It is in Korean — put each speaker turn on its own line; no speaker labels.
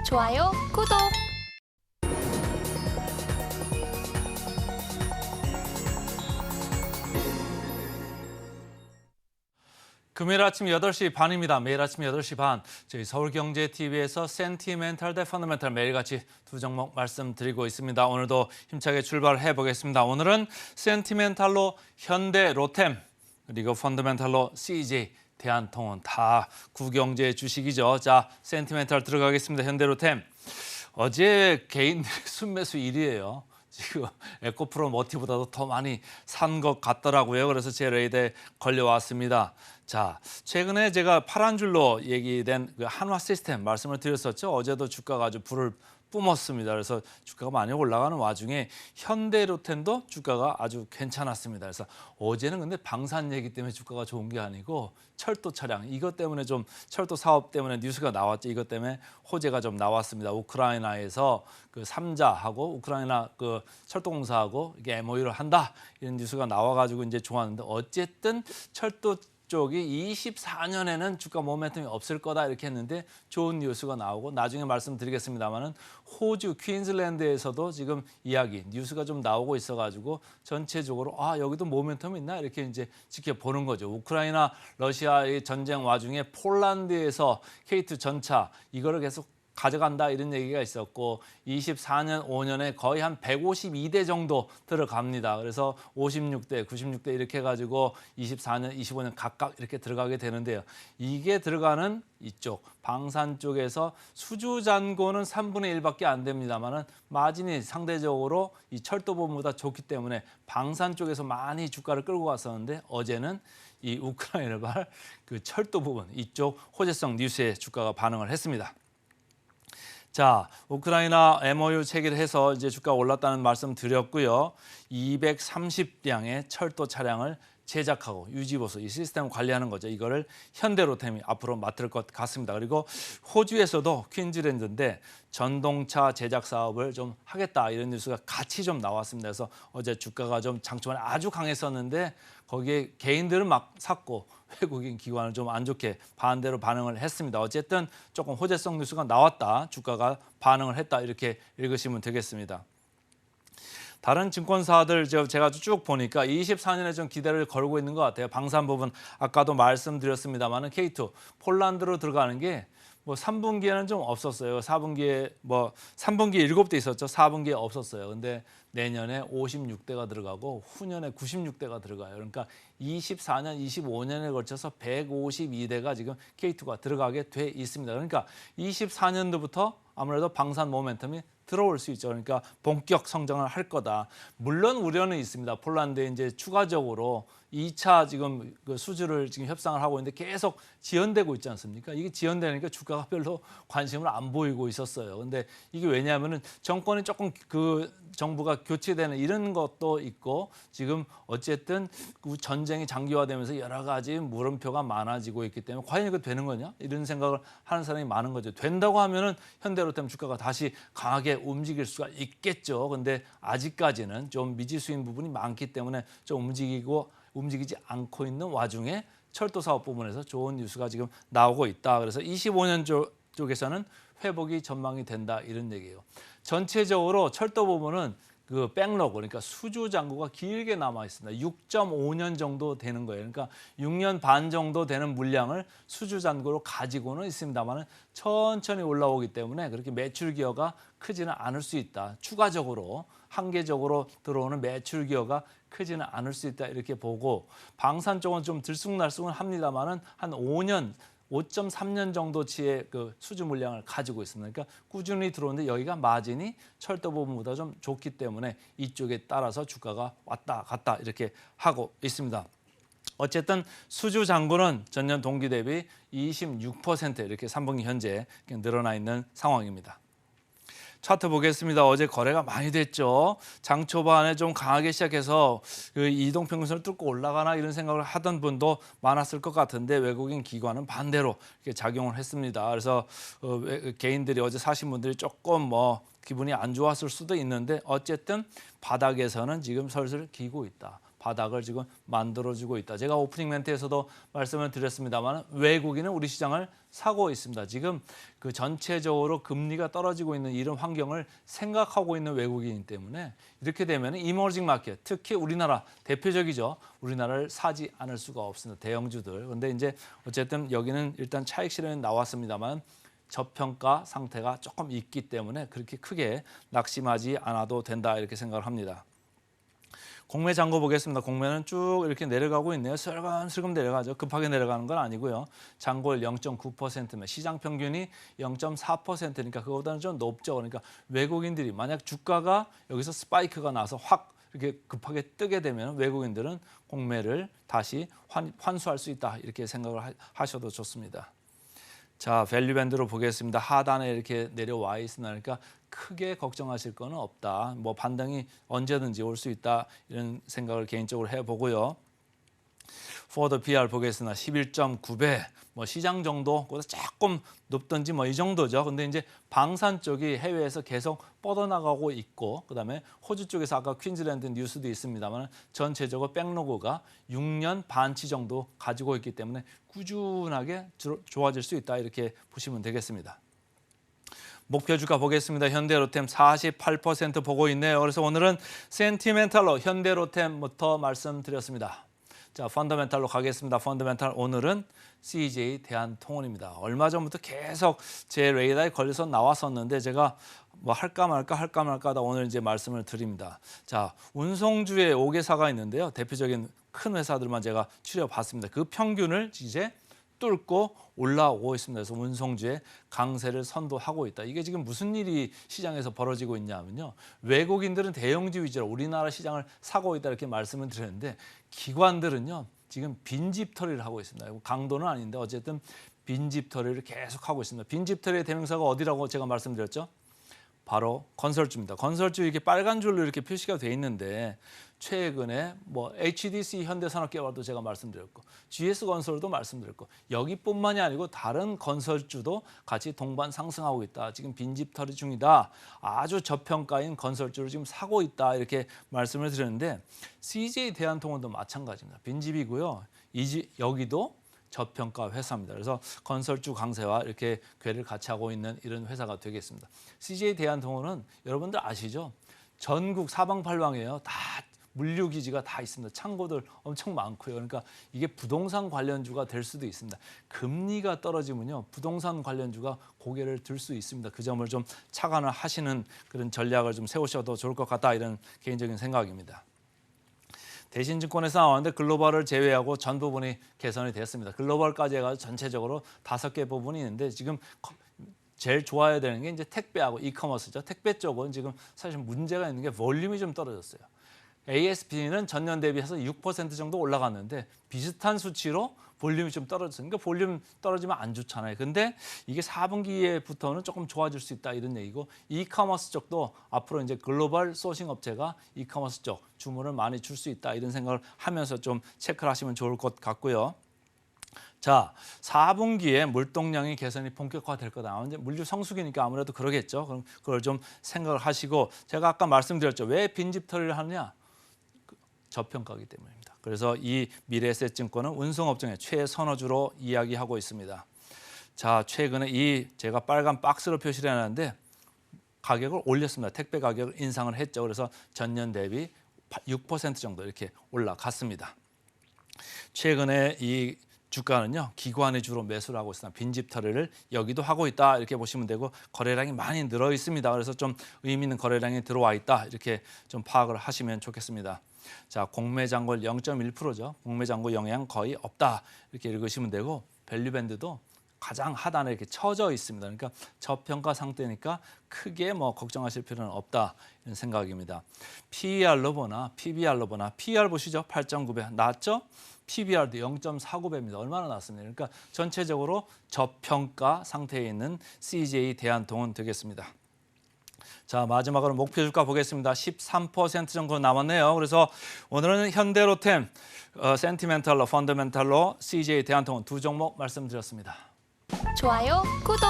좋아요, 구독!
금요일 아침 8시 반입니다. 매일 아침 8시 반 저희 서울경제TV에서 센티멘탈 대 펀더멘탈 매일같이 두 종목 말씀드리고 있습니다. 오늘도 힘차게 출발해 보겠습니다. 오늘은 센티멘탈로 현대, 로템, 그리고 펀더멘탈로 CJ, 대한통운 다 구경제 주식이죠. 자, 센티멘탈 들어가겠습니다. 현대, 로템. 어제 개인들의 순매수 1위예요. 지금 에코프로 머티보다도 더 많이 산 것 같더라고요. 그래서 제 레이더에 걸려왔습니다. 자, 최근에 제가 파란 줄로 얘기된 그 한화 시스템 말씀을 드렸었죠. 어제도 주가가 아주 불을 뿜었습니다. 그래서 주가가 많이 올라가는 와중에 현대로템도 주가가 아주 괜찮았습니다. 그래서 어제는 근데 방산 얘기 때문에 주가가 좋은 게 아니고 철도 차량 이것 때문에 좀 철도 사업 때문에 뉴스가 나왔죠. 이것 때문에 호재가 좀 나왔습니다. 우크라이나에서 그 3자하고 우크라이나 그 철도공사하고 이게 MOU를 한다 이런 뉴스가 나와가지고 이제 좋았는데 어쨌든 철도 쪽이 24년에는 주가 모멘텀이 없을 거다 이렇게 했는데 좋은 뉴스가 나오고 나중에 말씀드리겠습니다만은 호주 퀸즐랜드에서도 지금 이야기 뉴스가 좀 나오고 있어가지고 전체적으로 아 여기도 모멘텀이 있나 이렇게 이제 지켜보는 거죠. 우크라이나 러시아의 전쟁 와중에 폴란드에서 K2 전차 이거를 계속 가져간다 이런 얘기가 있었고 24년, 5년에 거의 한 152대 정도 들어갑니다. 그래서 56대, 96대 이렇게 해가지고 24년, 25년 각각 이렇게 들어가게 되는데요. 이게 들어가는 이쪽 방산 쪽에서 수주 잔고는 3분의 1밖에 안 됩니다만은 마진이 상대적으로 이 철도 부분보다 좋기 때문에 방산 쪽에서 많이 주가를 끌고 갔었는데 어제는 이 우크라이나발 그 철도 부분 이쪽 호재성 뉴스에 주가가 반응을 했습니다. 자, 우크라이나 MOU 체결해서 이제 주가 올랐다는 말씀 드렸고요. 230량의 철도 차량을 제작하고 유지보수 이 시스템을 관리하는 거죠. 이거를 현대로템이 앞으로 맡을 것 같습니다. 그리고 호주에서도 퀸즐랜드인데 전동차 제작 사업을 좀 하겠다 이런 뉴스가 같이 좀 나왔습니다. 그래서 어제 주가가 좀 장초반에 아주 강했었는데 거기에 개인들은 막 샀고 외국인 기관은 좀 안 좋게 반대로 반응을 했습니다. 어쨌든 조금 호재성 뉴스가 나왔다. 주가가 반응을 했다. 이렇게 읽으시면 되겠습니다. 다른 증권사들 제가 쭉 보니까 24년에 좀 기대를 걸고 있는 것 같아요. 방산 부분 아까도 말씀드렸습니다만은 K2 폴란드로 들어가는 게 뭐 3분기에는 좀 없었어요. 4분기에 뭐 3분기에 7대 있었죠. 4분기에 없었어요. 근데 내년에 56대가 들어가고 후년에 96대가 들어가요. 그러니까 24년, 25년에 걸쳐서 152대가 지금 K2가 들어가게 돼 있습니다. 그러니까 24년도부터 아무래도 방산 모멘텀이 들어올 수 있죠. 그러니까 본격 성장을 할 거다. 물론 우려는 있습니다. 폴란드에 이제 추가적으로 2차 지금 그 수주를 지금 협상을 하고 있는데 계속 지연되고 있지 않습니까? 이게 지연되니까 주가가 별로 관심을 안 보이고 있었어요. 근데 이게 왜냐하면은 정권이 조금 그 정부가 교체되는 이런 것도 있고 지금 어쨌든 전쟁이 장기화되면서 여러 가지 물음표가 많아지고 있기 때문에 과연 이거 되는 거냐? 이런 생각을 하는 사람이 많은 거죠. 된다고 하면은 현대로템 주가가 다시 강하게 움직일 수가 있겠죠. 근데 아직까지는 좀 미지수인 부분이 많기 때문에 좀 움직이지 않고 있는 와중에 철도 사업 부분에서 좋은 뉴스가 지금 나오고 있다. 그래서 25년 쪽에서는 회복이 전망이 된다 이런 얘기예요. 전체적으로 철도 부분은 그 백로그 그러니까 수주 잔고가 길게 남아 있습니다. 6.5년 정도 되는 거예요. 그러니까 6년 반 정도 되는 물량을 수주 잔고로 가지고는 있습니다만 천천히 올라오기 때문에 그렇게 매출 기여가 크지는 않을 수 있다. 추가적으로 한계적으로 들어오는 매출 기여가 크지는 않을 수 있다 이렇게 보고 방산 쪽은 좀 들쑥날쑥은 합니다만은 한 5.3년 정도치의 그 수주 물량을 가지고 있습니다. 그러니까 꾸준히 들어오는데 여기가 마진이 철도 부분보다 좀 좋기 때문에 이쪽에 따라서 주가가 왔다 갔다 이렇게 하고 있습니다. 어쨌든 수주 잔고는 전년 동기 대비 26% 이렇게 3분기 현재 늘어나 있는 상황입니다. 차트 보겠습니다. 어제 거래가 많이 됐죠. 장 초반에 좀 강하게 시작해서 그 이동평균선을 뚫고 올라가나 이런 생각을 하던 분도 많았을 것 같은데 외국인 기관은 반대로 이렇게 작용을 했습니다. 그래서 개인들이 어제 사신 분들이 조금 뭐 기분이 안 좋았을 수도 있는데 어쨌든 바닥에서는 지금 슬슬 기고 있다. 바닥을 지금 만들어주고 있다. 제가 오프닝 멘트에서도 말씀을 드렸습니다만 외국인은 우리 시장을 사고 있습니다. 지금 그 전체적으로 금리가 떨어지고 있는 이런 환경을 생각하고 있는 외국인이기 때문에 이렇게 되면 이머징 마켓, 특히 우리나라 대표적이죠. 우리나라를 사지 않을 수가 없습니다. 대형주들. 그런데 이제 어쨌든 여기는 일단 차익 실현이 나왔습니다만 저평가 상태가 조금 있기 때문에 그렇게 크게 낙심하지 않아도 된다 이렇게 생각을 합니다. 공매 잔고 보겠습니다. 공매는 쭉 이렇게 내려가고 있네요. 슬금슬금 내려가죠. 급하게 내려가는 건 아니고요. 잔고율 0.9%면 시장 평균이 0.4%니까 그거보다는 좀 높죠. 그러니까 외국인들이 만약 주가가 여기서 스파이크가 나서 확 이렇게 급하게 뜨게 되면 외국인들은 공매를 다시 환수할 수 있다 이렇게 생각을 하셔도 좋습니다. 자, 밸류 밴드로 보겠습니다. 하단에 이렇게 내려와 있으나 그러니까 크게 걱정하실 거는 없다. 뭐 반등이 언제든지 올 수 있다 이런 생각을 개인적으로 해보고요. 포워드 PR 보겠습니다. 11.9배. 뭐 시장 정도보다 조금 높든지 뭐 이 정도죠. 근데 이제 방산 쪽이 해외에서 계속 뻗어나가고 있고 그다음에 호주 쪽에서 아까 퀸즐랜드 뉴스도 있습니다만 전체적으로 백로그가 6년 반치 정도 가지고 있기 때문에 꾸준하게 좋아질 수 있다 이렇게 보시면 되겠습니다. 목표 주가 보겠습니다. 현대로템 48% 보고 있네요. 그래서 오늘은 센티멘탈로 현대로템부터 말씀드렸습니다. 자, 펀더멘탈로 가겠습니다. 펀더멘탈 오늘은 CJ 대한통운입니다. 얼마 전부터 계속 제 레이더에 걸려서 나왔었는데 제가 뭐 할까 말까 하다 오늘 이제 말씀을 드립니다. 자, 운송주의 5개사가 있는데요. 대표적인 큰 회사들만 제가 추려봤습니다. 그 평균을 이제 뚫고 올라오고 있습니다. 그래서 운송주의 강세를 선도하고 있다. 이게 지금 무슨 일이 시장에서 벌어지고 있냐면요. 외국인들은 대형주 위주로 우리나라 시장을 사고 있다 이렇게 말씀을 드렸는데 기관들은요. 지금 빈집털이를 하고 있습니다. 강도는 아닌데 어쨌든 빈집털이를 계속 하고 있습니다. 빈집털이의 대명사가 어디라고 제가 말씀드렸죠? 바로 건설주입니다. 건설주 이렇게 빨간 줄로 이렇게 표시가 돼 있는데 최근에 뭐 HDC 현대산업개발도 제가 말씀드렸고 GS건설도 말씀드렸고 여기뿐만이 아니고 다른 건설주도 같이 동반 상승하고 있다. 지금 빈집털이 중이다. 아주 저평가인 건설주를 지금 사고 있다. 이렇게 말씀을 드렸는데 CJ 대한통운도 마찬가지입니다. 빈집이고요. 여기도 저평가 회사입니다. 그래서 건설주 강세와 이렇게 궤를 같이 하고 있는 이런 회사가 되겠습니다. CJ 대한통운은 여러분들 아시죠? 전국 사방팔방이에요. 다 물류기지가 다 있습니다. 창고들 엄청 많고요. 그러니까 이게 부동산 관련주가 될 수도 있습니다. 금리가 떨어지면요. 부동산 관련주가 고개를 들 수 있습니다. 그 점을 좀 착안을 하시는 그런 전략을 좀 세우셔도 좋을 것 같다. 이런 개인적인 생각입니다. 대신증권에서 나왔는데 글로벌을 제외하고 전 부분이 개선이 됐습니다. 글로벌까지 해가지고 전체적으로 5개 부분이 있는데 지금 제일 좋아야 되는 게 이제 택배하고 이커머스죠. 택배 쪽은 지금 사실 문제가 있는 게 볼륨이 좀 떨어졌어요. ASP는 전년 대비해서 6% 정도 올라갔는데 비슷한 수치로 볼륨이 좀 떨어졌어요. 그러니까 볼륨 떨어지면 안 좋잖아요. 근데 이게 4분기에부터는 조금 좋아질 수 있다 이런 얘기고 이커머스 쪽도 앞으로 이제 글로벌 소싱 업체가 이커머스 쪽 주문을 많이 줄 수 있다 이런 생각을 하면서 좀 체크를 하시면 좋을 것 같고요. 자, 4분기에 물동량이 개선이 본격화될 거다. 물류 성수기니까 아무래도 그러겠죠. 그럼 그걸 좀 생각을 하시고 제가 아까 말씀드렸죠. 왜 빈집털이를 하느냐? 저평가이기 때문입니다. 그래서 이 미래에셋증권은 운송업종의 최선호주로 이야기하고 있습니다. 자, 최근에 이 제가 빨간 박스로 표시를 해놨는데 가격을 올렸습니다. 택배 가격을 인상을 했죠. 그래서 전년 대비 6% 정도 이렇게 올라갔습니다. 최근에 이 주가는요. 기관이 주로 매수를 하고 있습니다. 빈집털이를 여기도 하고 있다 이렇게 보시면 되고 거래량이 많이 늘어 있습니다. 그래서 좀 의미 있는 거래량이 들어와 있다 이렇게 좀 파악을 하시면 좋겠습니다. 자, 공매장고율 0.1%죠. 공매장고 영향 거의 없다 이렇게 읽으시면 되고 밸류밴드도 가장 하단에 이렇게 쳐져 있습니다. 그러니까 저평가 상태니까 크게 뭐 걱정하실 필요는 없다 이런 생각입니다. PER로 보나 PBR로 보나 PER 보시죠. 8.9배 낮죠? PBR도 0.49배입니다. 얼마나 낮습니까? 그러니까 전체적으로 저평가 상태에 있는 CJ 대한통운 되겠습니다. 자, 마지막으로 목표 주가 보겠습니다. 13% 정도 남았네요. 그래서 오늘은 현대로템, 센티멘탈로, 펀더멘탈로 CJ 대한통운 두 종목 말씀드렸습니다.
좋아요, 구독!